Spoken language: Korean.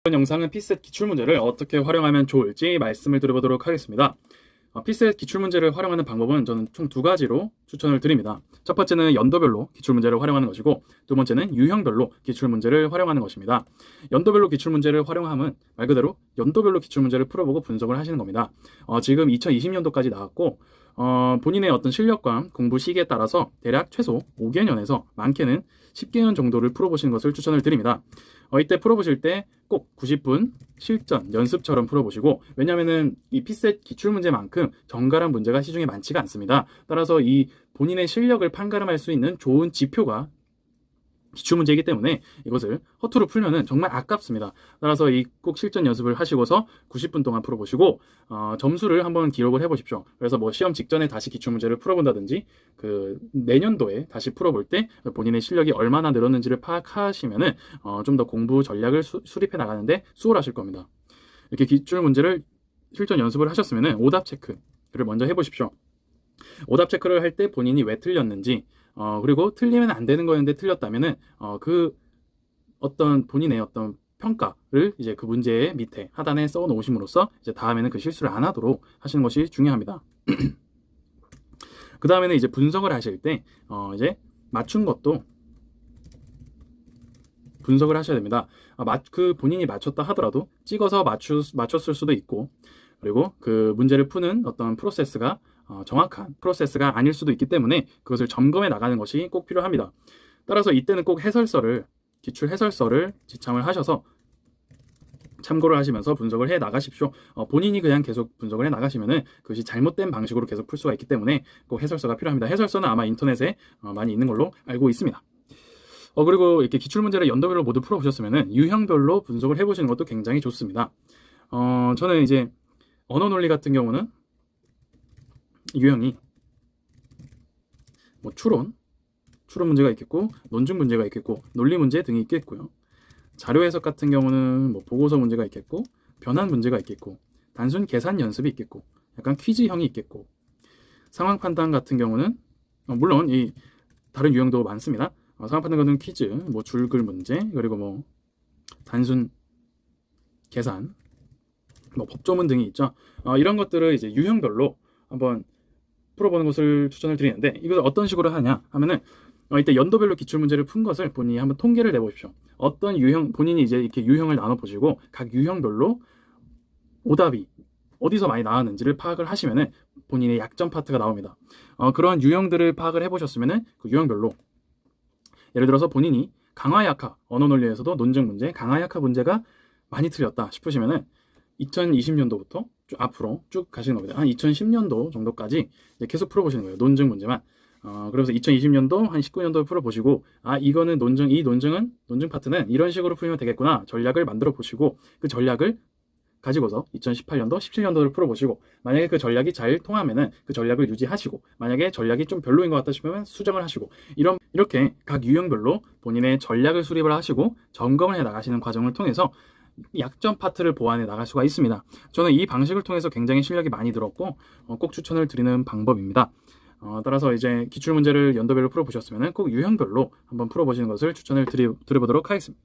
이번 영상은 피셋 기출문제를 어떻게 활용하면 좋을지 말씀을 드려보도록 하겠습니다. 피셋 기출문제를 활용하는 방법은 저는 총 두 가지로 추천을 드립니다. 첫 번째는 연도별로 기출문제를 활용하는 것이고, 두 번째는 유형별로 기출문제를 활용하는 것입니다. 연도별로 기출문제를 활용함은 말 그대로 연도별로 기출문제를 풀어보고 분석을 하시는 겁니다. 지금 2020년도까지 나왔고, 본인의 어떤 실력과 공부 시기에 따라서 대략 최소 5개년에서 많게는 10개년 정도를 풀어보시는 것을 추천을 드립니다. 이때 풀어보실 때 꼭 90분 실전 연습처럼 풀어보시고, 왜냐면은 이 피셋 기출문제만큼 정갈한 문제가 시중에 많지가 않습니다. 따라서 이 본인의 실력을 판가름할 수 있는 좋은 지표가 기출문제이기 때문에 이것을 허투루 풀면은 정말 아깝습니다. 따라서 이 꼭 실전 연습을 하시고서 90분 동안 풀어보시고, 점수를 한번 기록을 해보십시오. 그래서 뭐 시험 직전에 다시 기출문제를 풀어본다든지, 그 내년도에 다시 풀어볼 때 본인의 실력이 얼마나 늘었는지를 파악하시면은 좀 더 공부 전략을 수립해 나가는데 수월하실 겁니다. 이렇게 기출문제를 실전 연습을 하셨으면은 오답 체크를 먼저 해보십시오. 오답 체크를 할 때 본인이 왜 틀렸는지, 그리고 틀리면 안 되는 거였는데 틀렸다면은 그 어떤 본인의 어떤 평가를 이제 그 문제의 밑에 하단에 써 놓으심으로써 이제 다음에는 그 실수를 안 하도록 하시는 것이 중요합니다. 그 다음에는 이제 분석을 하실 때 이제 맞춘 것도 분석을 하셔야 됩니다. 그 본인이 맞췄다 하더라도 찍어서 맞췄을 수도 있고, 그리고 그 문제를 푸는 어떤 프로세스가 정확한 프로세스가 아닐 수도 있기 때문에 그것을 점검해 나가는 것이 꼭 필요합니다. 따라서 이때는 꼭 기출 해설서를 지참을 하셔서 참고를 하시면서 분석을 해 나가십시오. 본인이 그냥 계속 분석을 해 나가시면은 그것이 잘못된 방식으로 계속 풀 수가 있기 때문에 꼭 해설서가 필요합니다. 해설서는 아마 인터넷에 많이 있는 걸로 알고 있습니다. 그리고 이렇게 기출문제를 연도별로 모두 풀어보셨으면은 유형별로 분석을 해보시는 것도 굉장히 좋습니다. 저는 이제 언어 논리 같은 경우는 유형이 뭐 추론 문제가 있겠고, 논증 문제가 있겠고, 논리 문제 등이 있겠고요. 자료 해석 같은 경우는 뭐 보고서 문제가 있겠고, 변환 문제가 있겠고, 단순 계산 연습이 있겠고, 약간 퀴즈형이 있겠고, 상황 판단 같은 경우는 물론 이 다른 유형도 많습니다. 상황 판단은 퀴즈, 뭐 줄글 문제, 그리고 뭐 단순 계산, 뭐 법조문 등이 있죠. 이런 것들을 이제 유형별로 한번 풀어보는 것을 추천을 드리는데, 이것을 어떤 식으로 하냐 하면은 이때 연도별로 기출문제를 푼 것을 본인이 한번 통계를 내보십시오. 어떤 유형, 본인이 이제 이렇게 유형을 나눠보시고 각 유형별로 오답이 어디서 많이 나왔는지를 파악을 하시면은 본인의 약점 파트가 나옵니다. 그러한 유형들을 파악을 해보셨으면은 그 유형별로, 예를 들어서 본인이 강화 약화, 언어 논리에서도 논증 문제, 강화 약화 문제가 많이 틀렸다 싶으시면은 2020년도부터 앞으로 쭉 가시는 겁니다. 한 2010년도 정도까지 계속 풀어보시는 거예요. 논증 문제만. 그래서 2020년도 한 19년도 풀어보시고, 이거는 이 논증은, 논증 파트는 이런 식으로 풀면 되겠구나. 전략을 만들어 보시고, 그 전략을 가지고서 2018년도, 17년도를 풀어보시고, 만약에 그 전략이 잘 통하면은 그 전략을 유지하시고, 만약에 전략이 좀 별로인 것 같다 싶으면 수정을 하시고, 이렇게 각 유형별로 본인의 전략을 수립을 하시고 점검을 해 나가시는 과정을 통해서 약점 파트를 보완해 나갈 수가 있습니다. 저는 이 방식을 통해서 굉장히 실력이 많이 늘었고, 꼭 추천을 드리는 방법입니다. 따라서 이제 기출문제를 연도별로 풀어보셨으면 꼭 유형별로 한번 풀어보시는 것을 추천을 드려보도록 하겠습니다.